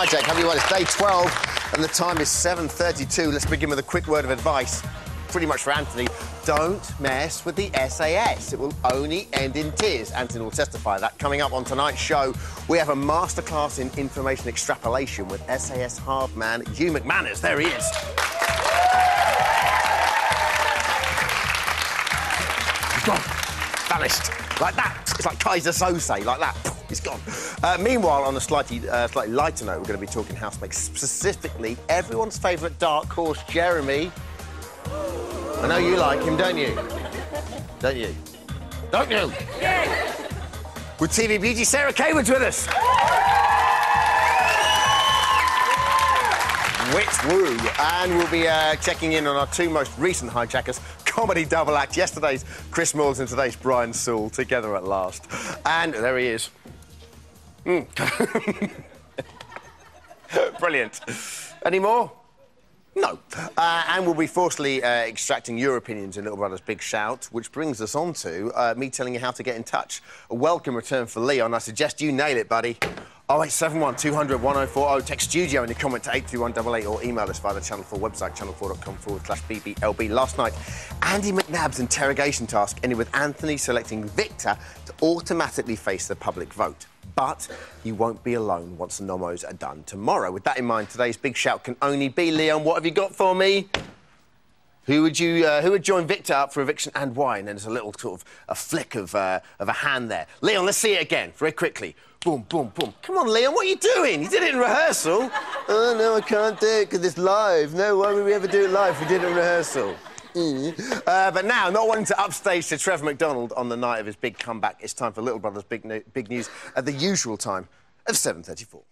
Hijack. Have you well? It's day 12 and the time is 7:32. Let's begin with a quick word of advice, pretty much for Anthony. Don't mess with the SAS. It will only end in tears. Anthony will testify that. Coming up on tonight's show, we have a masterclass in information extrapolation with SAS hard man Hugh McManus. There he is. He's gone. Vanished. Like that. It's like Kaiser Sose, like that. He's gone. Meanwhile, on a slightly lighter note, we're going to be talking housemates, specifically everyone's favourite dark horse, Jeremy. I know you like him, don't you? Don't you? Don't you? Yeah. With TV beauty, Sarah Kaywood's with us. Wit woo. And we'll be checking in on our two most recent hijackers. Comedy double act. Yesterday's Chris Moores and today's Brian Sewell together at last. And there he is. Brilliant. Any more? No. And we'll be forcefully extracting your opinions in Little Brother's Big Shout, which brings us on to me telling you how to get in touch. A welcome return for Leon. I suggest you nail it, buddy. 0871 200 1040. Text studio and you comment to 83188 or email us via the Channel 4 website, channel4.com/BBLB. Last night, Andy McNabb's interrogation task ended with Anthony selecting Victor to automatically face the public vote. But you won't be alone once the nomos are done tomorrow. With that in mind, today's Big Shout can only be Leon. What have you got for me? Who would join Victor up for eviction and why? And then there's a little sort of a flick of a hand there. Leon, let's see it again, very quickly. Boom, boom, boom. Come on, Leon, what are you doing? You did it in rehearsal. Oh, no, I can't do it because it's live. No, why would we ever do it live if we did it in rehearsal? But now, not wanting to upstage to Trevor McDonald on the night of his big comeback, it's time for Little Brother's Big News at the usual time of 7:34.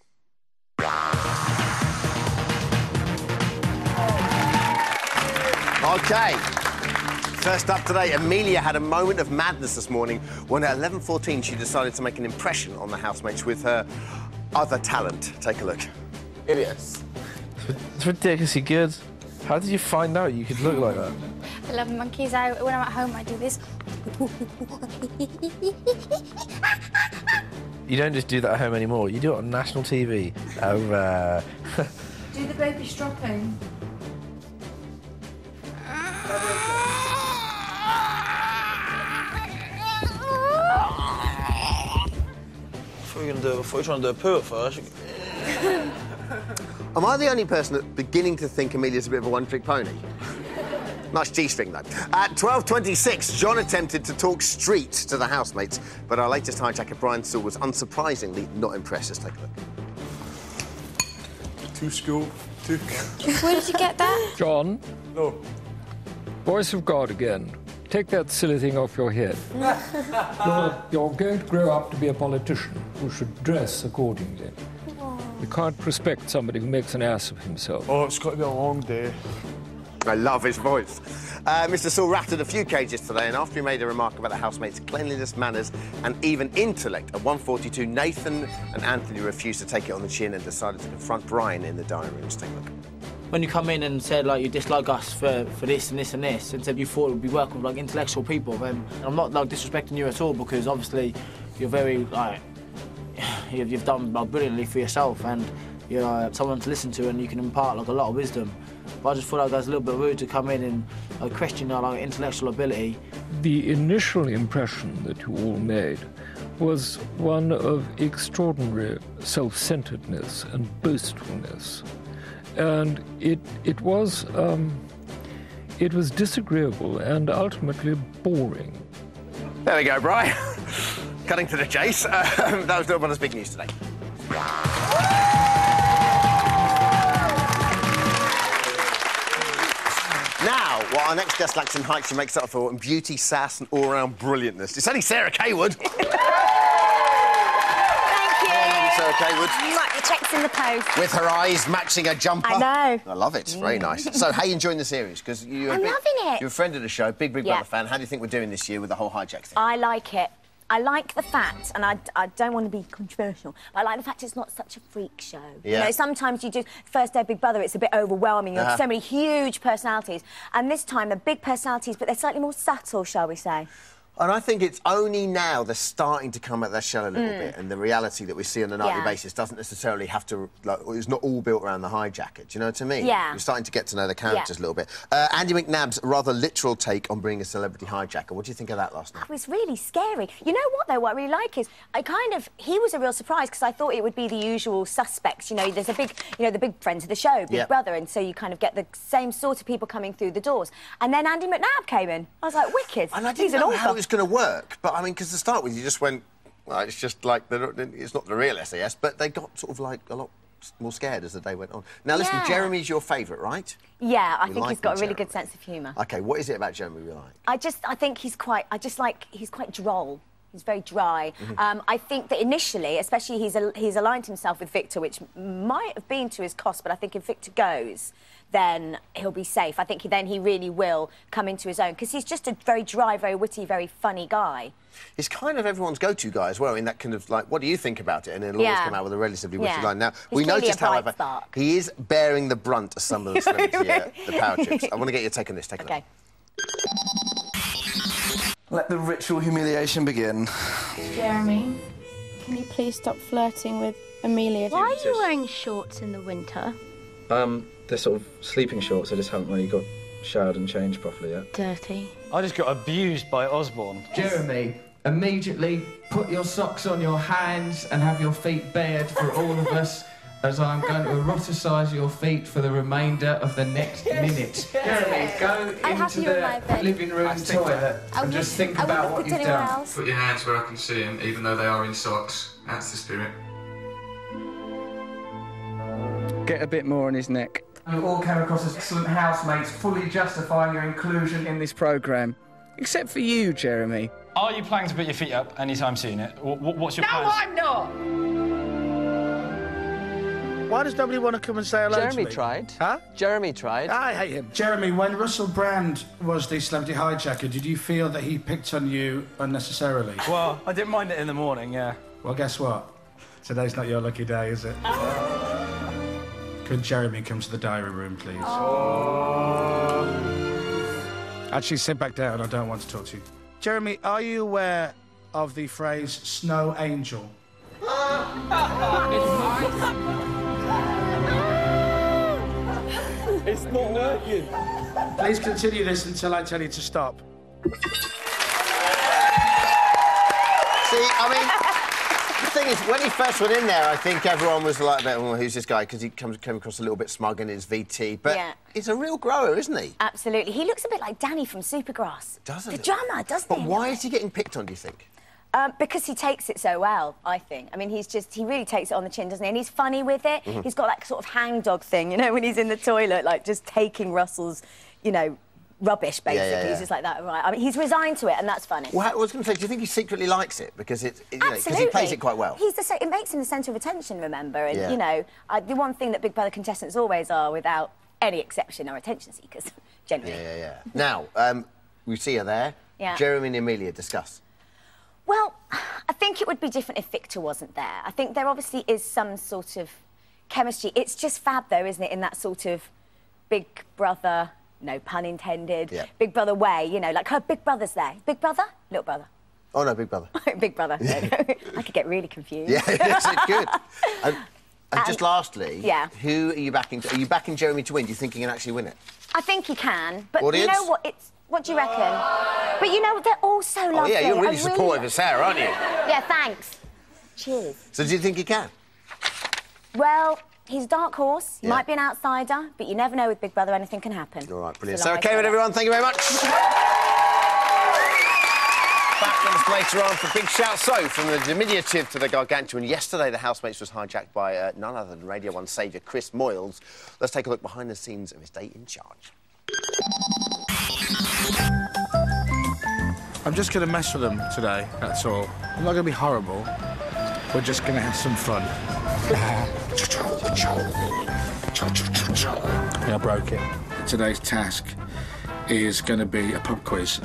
OK. First up today, Amelia had a moment of madness this morning when at 11:14 she decided to make an impression on the housemates with her other talent. Take a look. Idiots. It's ridiculously good. How did you find out you could look like that? I love monkeys. When I'm at home, I do this. You don't just do that at home anymore. You do it on national TV. Do the baby stropping. I thought you were trying to do a poo first. Am I the only person that's beginning to think Amelia's a bit of a one-trick pony? Nice G-string, though. At 12:26, John attempted to talk street to the housemates, but our latest hijacker, Brian Sewell, was unsurprisingly not impressed. Let's take a look. To school. Where did you get that? John? No. Voice of God again. Take that silly thing off your head. You're going to grow up to be a politician who should dress accordingly. You can't respect somebody who makes an ass of himself. Oh, it's got to be a long day. I love his voice. Mr. Sewell rattled a few cages today, and after he made a remark about the housemates' cleanliness, manners, and even intellect, at 1:42, Nathan and Anthony refused to take it on the chin and decided to confront Brian in the dining room. Let's take a look. When you come in and said, like, you dislike us for this and this and this, and said you thought it would be working with, like, intellectual people, and I'm not, like, disrespecting you at all, because obviously you're very, like, you've done, like, brilliantly for yourself, and you're someone to listen to, and you can impart, like, a lot of wisdom. But I just thought like, that was a little bit rude to come in and question our, like, intellectual ability. The initial impression that you all made was one of extraordinary self-centeredness and boastfulness. And it was disagreeable and ultimately boring. There we go, Brian. Cutting to the chase. That was Little Brother's Big News today. Now, what our next guest lacks in height, she makes up for in beauty, sass, and all-round brilliantness. It's only Sarah Kaywood. Sarah Kaywood. Your check's in the post. With her eyes matching a jumper. I know. I love it. Very nice. So, how are you enjoying the series? Because I'm loving it. You're a friend of the show, big Brother fan. How do you think we're doing this year with the whole hijack thing? I like it. I like the fact, and I don't want to be controversial, but I like the fact it's not such a freak show. Yeah. You know, sometimes you do first day Big Brother, it's a bit overwhelming. You have so many huge personalities, and this time they're big personalities, but they're slightly more subtle, shall we say? And I think it's only now they're starting to come out their shell a little bit, and the reality that we see on a nightly basis doesn't necessarily have to, like, it's not all built around the hijacker. Do you know what I mean? Yeah. You're starting to get to know the characters a little bit. Andy McNabb's rather literal take on being a celebrity hijacker. What do you think of that last night? It was really scary. You know what, though, what I really like is, he was a real surprise, because I thought it would be the usual suspects. You know, there's a big, the big friends of the show, Big Brother, and so you kind of get the same sort of people coming through the doors. And then Andy McNabb came in. I was like, wicked. And I didn't know how it was going to work, but I mean, because to start with, you just went, well, it's just like, it's not the real SAS, but they got sort of like a lot more scared as the day went on. Now, listen, Jeremy's your favourite, right? Yeah, I think he's got a really good sense of humour. OK, what is it about Jeremy you like? I think he's quite droll. He's very dry. I think that initially, especially, he's aligned himself with Victor, which might have been to his cost, but I think if Victor goes, then he'll be safe. I think then he really will come into his own, because he's just a very dry, very witty, very funny guy. He's kind of everyone's go-to guy as well, in that kind of, like, what do you think about it? And he'll always come out with a relatively witty line. Now, we noticed, however, he is bearing the brunt of some of the celebrity, the power trips. I want to get your take on this. Take a look. Let the ritual humiliation begin. Jeremy, can you please stop flirting with Amelia? Why are you wearing shorts in the winter? They're sort of sleeping shorts. I just haven't really got showered and changed properly yet. Dirty. I just got abused by Osborne. Jeremy, immediately put your socks on your hands and have your feet bared for all of us, as I'm going to eroticise your feet for the remainder of the next minute. Jeremy, go into the living room toilet and just think about what you've done. Put your hands where I can see them, even though they are in socks. That's the spirit. Get a bit more on his neck. You all came across as excellent housemates, fully justifying your inclusion in this programme. Except for you, Jeremy. Are you planning to put your feet up anytime soon? What's your plan? No, I'm not! Why does nobody want to come and say hello to me? Jeremy tried. Huh? Jeremy tried. I hate him. Jeremy, when Russell Brand was the celebrity hijacker, did you feel that he picked on you unnecessarily? Well, I didn't mind it in the morning, yeah. Well, guess what? Today's not your lucky day, is it? Could Jeremy come to the diary room, please? Actually, sit back down. I don't want to talk to you. Jeremy, are you aware of the phrase snow angel? It's not working. Please continue this until I tell you to stop. See, I mean, the thing is, when he first went in there, I think everyone was like, well, who's this guy? Because he came across a little bit smug in his VT. But he's a real grower, isn't he? Absolutely. He looks a bit like Danny from Supergrass. Doesn't he? The drummer, doesn't he? But why is he getting picked on, do you think? Because he takes it so well, I think. I mean, he really takes it on the chin, doesn't he? And he's funny with it. He's got that sort of hangdog thing, you know, when he's in the toilet, like, just taking Russell's, you know, rubbish, basically. He's just like that, right? I mean, he's resigned to it, and that's funny. Well, I was going to say, do you think he secretly likes it? Because because he plays it quite well. It makes him the centre of attention, remember? And, you know, the one thing that Big Brother contestants always are, without any exception, are attention seekers, generally. Now, we see her there. Jeremy and Amelia, discuss. Well, I think it would be different if Victor wasn't there. I think there obviously is some sort of chemistry. It's just fab, though, isn't it, in that sort of Big Brother, no pun intended, Big Brother way, you know, like her Big Brother's there. Big Brother? Little brother. Oh, no, Big Brother. Big Brother. I could get really confused. Yeah, yes, it could. And just lastly, who are you backing? Are you backing Jeremy to win? Do you think he can actually win it? I think he can, but Audience? You know what? What do you reckon? But you know, they're all so lovely. Oh, yeah, you're really supportive of Sarah, aren't you? Yeah, thanks. Cheers. So do you think he can? Well, he's a dark horse. He might be an outsider, but you never know with Big Brother, anything can happen. All right, brilliant. Sarah Kayman, everyone, thank you very much. Back with us later on for Big Shout. So, from the diminutive to the gargantuan, yesterday the housemates was hijacked by none other than Radio 1 saviour Chris Moyles. Let's take a look behind the scenes of his day in charge. I'm just going to mess with them today, that's all. I'm not going to be horrible. We're just going to have some fun. I broke it. Today's task is going to be a pub quiz.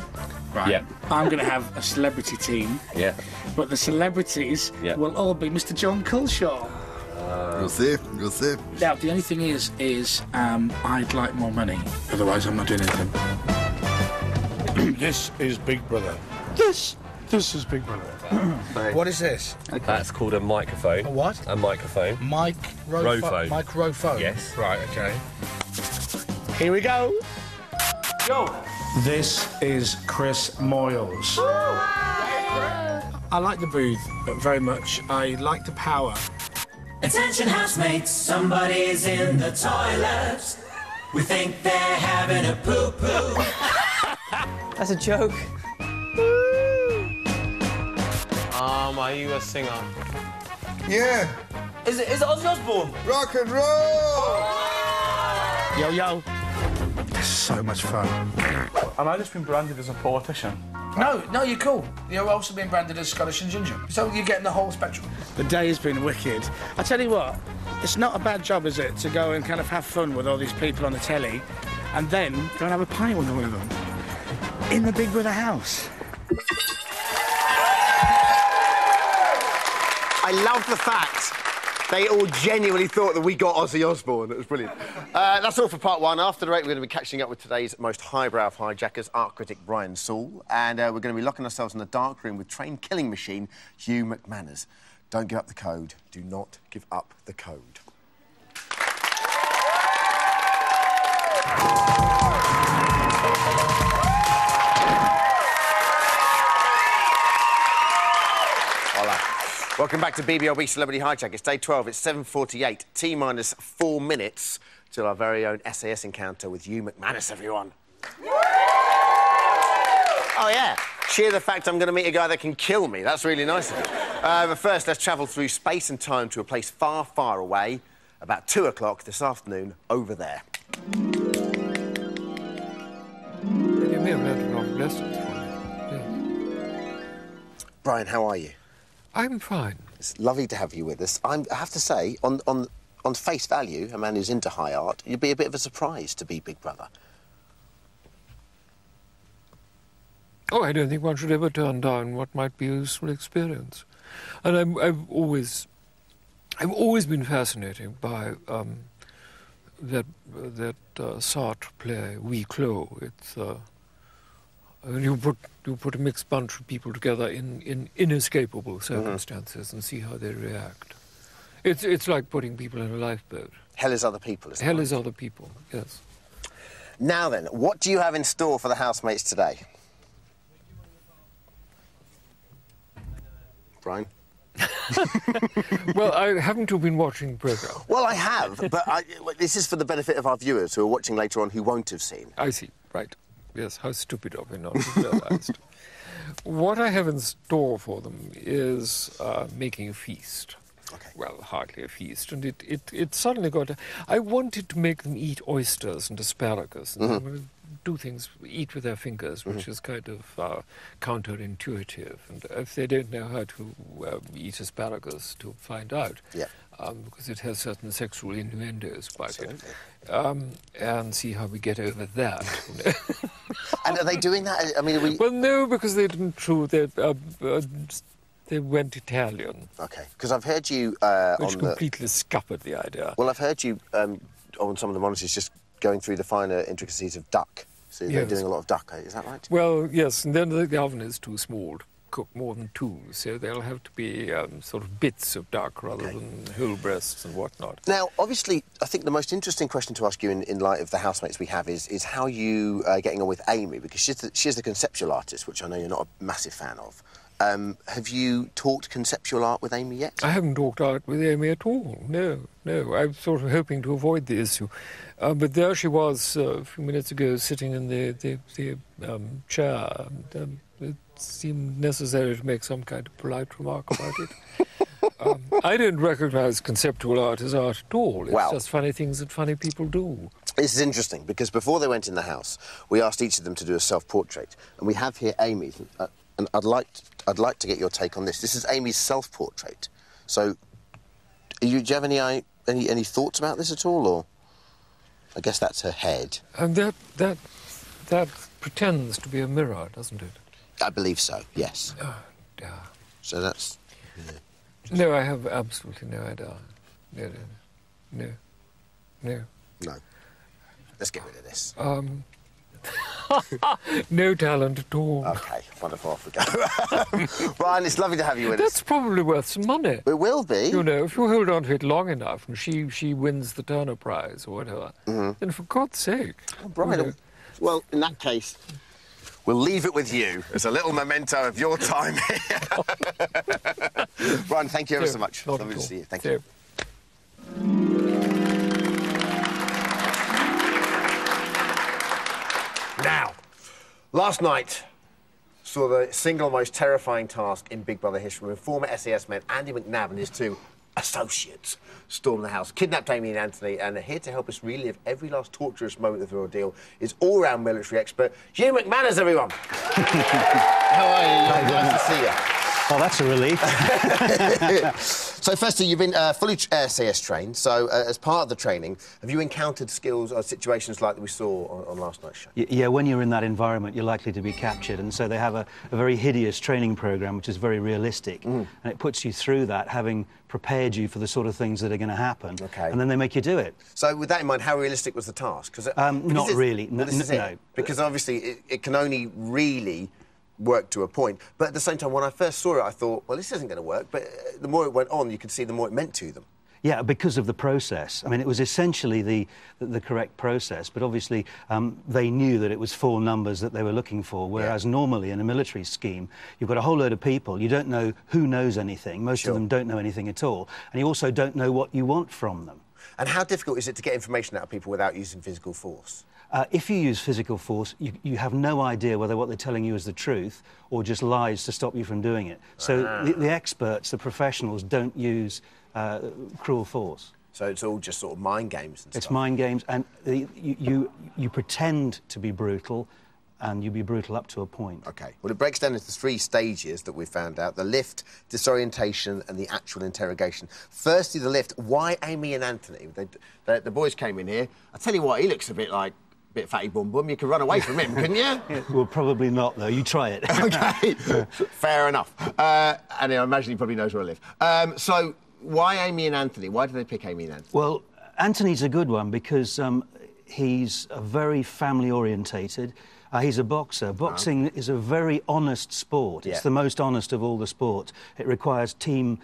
Right. Yeah. I'm going to have a celebrity team. Yeah. But the celebrities will all be Mr. John Culshaw. You'll see. You'll see. Now, the only thing is I'd like more money. Otherwise, I'm not doing anything. This is Big Brother. This is Big Brother. What is this? That's called a microphone. A what? A microphone. Microphone. Microphone. Yes. Right, okay. Here we go. Yo. This is Chris Moyles. I like the booth very much. I like the power. Attention housemates, somebody's in the toilet. We think they're having a poo-poo. That's a joke. Are you a singer? Yeah. Is it Ozzy Osbourne? Rock and roll! Yo, yo. This is so much fun. Am I just been branded as a politician? No, you're cool. You're also being branded as Scottish and Ginger. So you're getting the whole spectrum. The day has been wicked. I tell you what, it's not a bad job, is it, to go and kind of have fun with all these people on the telly and then go and have a pint with all of them in the Big Brother house. I love the fact they all genuinely thought that we got Ozzy Osbourne. It was brilliant. That's all for part one. After the break, we're going to be catching up with today's most highbrow of hijackers, art critic Brian Saul, and we're going to be locking ourselves in the dark room with trained killing machine Hugh McManus. Don't give up the code. Do not give up the code. Hola. Welcome back to BBLB Celebrity Hijack. It's day 12. It's 7:48. T-minus 4 minutes till our very own SAS encounter with Hugh McManus, everyone. Oh, yeah. Cheer the fact I'm going to meet a guy that can kill me. That's really nice of you. But first, let's travel through space and time to a place far, far away. About 2 o'clock this afternoon, over there. Brian, how are you? I'm fine. It's lovely to have you with us. I have to say, on face value, a man who's into high art, you'd be a bit of a surprise to be Big Brother. Oh, I don't think one should ever turn down what might be a useful experience. And I've always been fascinated by that Sartre play, Huis Clos. It's you put a mixed bunch of people together in inescapable circumstances and see how they react. It's like putting people in a lifeboat. Hell is other people, isn't it? Hell is other people, yes. Now then, what do you have in store for the housemates today? Brian? Well, I haven't been watching the programme. Well, I have, but this is for the benefit of our viewers who are watching later on who won't have seen. I see, right. Yes, how stupid of me not to have realised. What I have in store for them is making a feast. Okay. Well, hardly a feast, and it suddenly got... I wanted to make them eat oysters and asparagus, and do things, eat with their fingers, which is kind of counterintuitive. And if they don't know how to eat asparagus, to find out. Yeah. Because it has certain sexual innuendos about it. And see how we get over that. And are they doing that? I mean, are we... Well, no, because they didn't choose... They went Italian. OK, because I've heard you which completely scuppered the idea. Well, I've heard you on some of the monitors just going through the finer intricacies of duck. So they're doing a lot of duck, is that right? Well, yes, and then the oven is too small to cook more than two, so they'll have to be sort of bits of duck rather than whole breasts and whatnot. Now, obviously, I think the most interesting question to ask you in light of the housemates we have is how you are getting on with Amy, because she's the conceptual artist, which I know you're not a massive fan of. Have you taught conceptual art with Amy yet? I haven't talked art with Amy at all, no. I'm sort of hoping to avoid the issue. But there she was a few minutes ago sitting in the chair. And, it seemed necessary to make some kind of polite remark about it. I don't recognise conceptual art as art at all. It's just funny things that funny people do. This is interesting, because before they went in the house, we asked each of them to do a self-portrait. And we have here Amy, and I'd like to get your take on this. This is Amy's self-portrait. So, do you have any thoughts about this at all, or...? I guess that's her head. And that pretends to be a mirror, doesn't it? I believe so, yes. Oh, dear. So that's... No, I have absolutely no idea. No. Let's get rid of this. No talent at all. OK, wonderful. Off we go. Ryan, it's lovely to have you with us. That's probably worth some money. It will be. You know, if you hold on to it long enough and she wins the Turner Prize or whatever, then for God's sake. Oh, Brian, you know. well, in that case, we'll leave it with you as a little memento of your time here. Brian, thank you ever so much. Lovely to see you. Thank you. Now, last night saw the single most terrifying task in Big Brother history when former SAS man Andy McNabb and his two associates stormed the house, kidnapped Amy and Anthony, and here to help us relive every last torturous moment of the ordeal is all-round military expert Hugh McManus, everyone. How are you? Nice to see you. Oh, that's a relief. So, firstly, you've been fully SAS trained. So, as part of the training, have you encountered skills or situations like that we saw on last night's show? Yeah, when you're in that environment, you're likely to be captured. And so they have a very hideous training programme, which is very realistic. And it puts you through that, having prepared you for the sort of things that are going to happen. OK. And then they make you do it. So, with that in mind, how realistic was the task? Not really. No. Because, obviously, it can only really work to a point. But at the same time, when I first saw it, I thought, well, this isn't going to work. But the more it went on, you could see the more it meant to them. Yeah, because of the process. I mean, it was essentially the correct process, but obviously they knew that it was 4 numbers that they were looking for, whereas normally in a military scheme, you've got a whole load of people. You don't know who knows anything. Most of them don't know anything at all. And you also don't know what you want from them. And how difficult is it to get information out of people without using physical force? If you use physical force, you have no idea whether what they're telling you is the truth or just lies to stop you from doing it. So the experts, the professionals, don't use cruel force. So it's all just sort of mind games and stuff? It's mind games, and you pretend to be brutal, and you be brutal up to a point. OK. Well, it breaks down into 3 stages that we found out: the lift, disorientation and the actual interrogation. Firstly, the lift. Why Amy and Anthony? The boys came in here. I tell you what, he looks a bit fatty bum bum. You could run away from him, couldn't you? Yeah, well, probably not, though. You try it. OK. Fair enough. And I imagine he probably knows where I live. So why Amy and Anthony? Why did they pick Amy and Anthony? Well, Anthony's a good one because he's a very family-orientated. He's a boxer. Boxing is a very honest sport. It's the most honest of all the sports. It requires team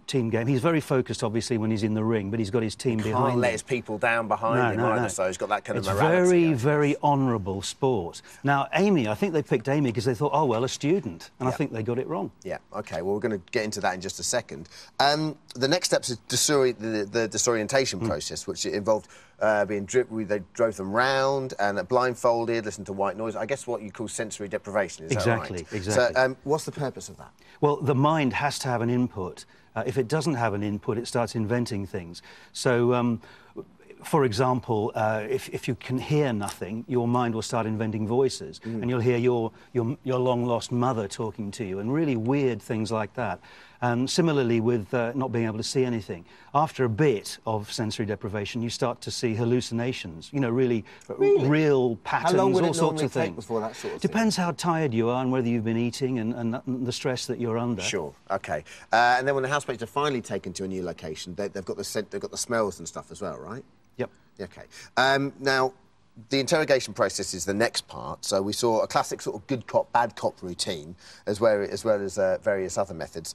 game. He's very focused, obviously, when he's in the ring, but he's got his team behind him. Can't let his people down behind him either, so he's got that kind of morality. It's very, very honourable sport. Now, Amy, I think they picked Amy because they thought, oh, well, a student. And I think they got it wrong. Yeah, OK. Well, we're going to get into that in just a second. The next step is the disorientation process, which involved they drove them round and blindfolded, listened to white noise. I guess what you call sensory deprivation, is that right? Exactly. So what's the purpose of that? Well, the mind has to have an input. If it doesn't have an input, it starts inventing things. So, for example, if you can hear nothing, your mind will start inventing voices, and you'll hear your long-lost mother talking to you, and really weird things like that. Similarly with not being able to see anything. After a bit of sensory deprivation, you start to see hallucinations, you know, really? Real patterns, how long would all sorts of things. Take before that sort of Depends how tired you are and whether you've been eating and the stress that you're under. Sure, OK. And then when the housemates are finally taken to a new location, they've got the scent, they've got the smells and stuff as well, right? Yep. OK. Now, the interrogation process is the next part. So we saw a classic sort of good cop, bad cop routine, as well as various other methods.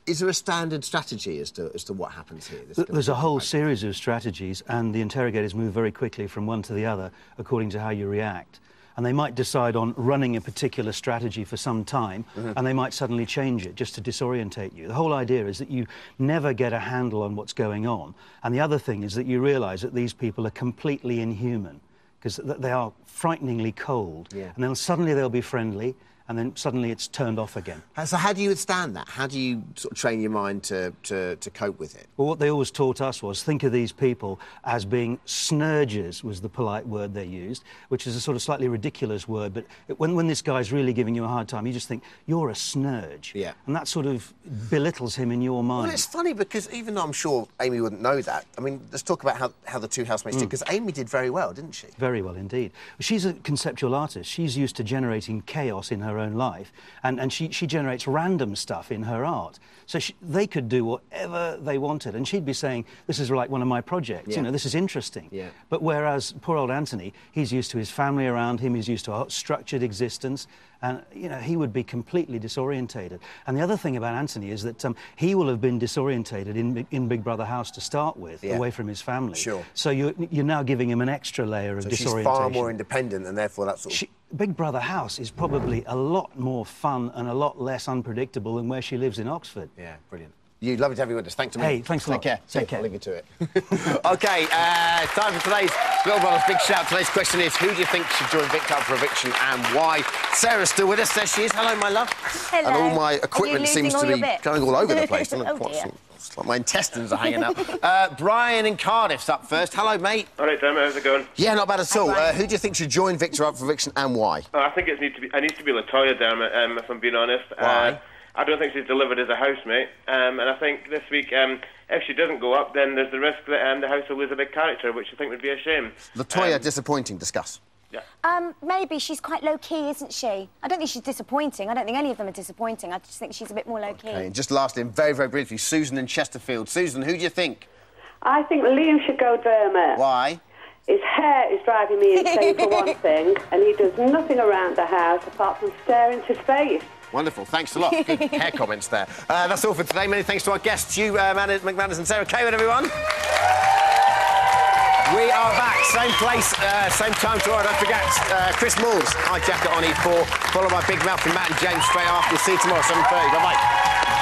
Is there a standard strategy as to what happens here? There's a whole series of strategies, and the interrogators move very quickly from one to the other according to how you react. And they might decide on running a particular strategy for some time, and they might suddenly change it just to disorientate you. The whole idea is that you never get a handle on what's going on. And the other thing is that you realise that these people are completely inhuman, because they are frighteningly cold. Yeah. And then suddenly they'll be friendly, and then suddenly it's turned off again. So how do you withstand that? How do you sort of train your mind to cope with it? Well, what they always taught us was think of these people as being snurgers, was the polite word they used, which is a sort of slightly ridiculous word, but when this guy's really giving you a hard time, you just think, you're a snurge. Yeah. And that sort of belittles him in your mind. Well, it's funny because even though I'm sure Amy wouldn't know that, I mean, let's talk about how the two housemates did, because Amy did very well, didn't she? Very well indeed. She's a conceptual artist. She's used to generating chaos in her her own life, and she generates random stuff in her art. So they could do whatever they wanted, and she'd be saying, this is like one of my projects, you know, this is interesting. Yeah. But whereas poor old Anthony, he's used to his family around him, he's used to a structured existence, and, you know, he would be completely disorientated. And the other thing about Anthony is that he will have been disorientated in Big Brother House to start with, away from his family. Sure. So you're now giving him an extra layer of disorientation. She's far more independent, and therefore that's sort of... Big Brother House is probably a lot more fun and a lot less unpredictable than where she lives in Oxford. Yeah, brilliant. You, lovely to have you with us. Thanks to me. Hey, thanks a lot. Take care. Take care. I'll leave you to it. OK, time for today's Little Brothers Big Shout. Today's question is, who do you think should join Victor up for eviction and why? Sarah's still with us. There she is. Hello, my love. Hello. And all my equipment seems to be going all over the place. Oh, dear. It's like my intestines are hanging out. Brian in Cardiff's up first. Hello, mate. All right, Sam, how's it going? Yeah, not bad at all. Who do you think should join Victor up for eviction and why? I think it needs to be Latoya Dermot, if I'm being honest. Why? I don't think she's delivered as a housemate, and I think this week, if she doesn't go up, then there's the risk that the house will lose a big character, which I think would be a shame. Latoya, disappointing. Discuss. Yeah. Maybe she's quite low-key, isn't she? I don't think she's disappointing. I don't think any of them are disappointing. I just think she's a bit more low-key. OK, and just lastly, and very, very briefly, Susan in Chesterfield. Susan, who do you think? I think Liam should go Dermot. Why? His hair is driving me insane for one thing, and he does nothing around the house apart from stare into space. Wonderful, thanks a lot. Good hair comments there. That's all for today. Many thanks to our guests, you, McManus and Sarah Kaywood, everyone. We are back, same place, same time tomorrow. Don't forget, Chris Moore's Hijack on E4, followed by Big Mouth and Matt and James straight after. We'll see you tomorrow, 7:30. Bye-bye.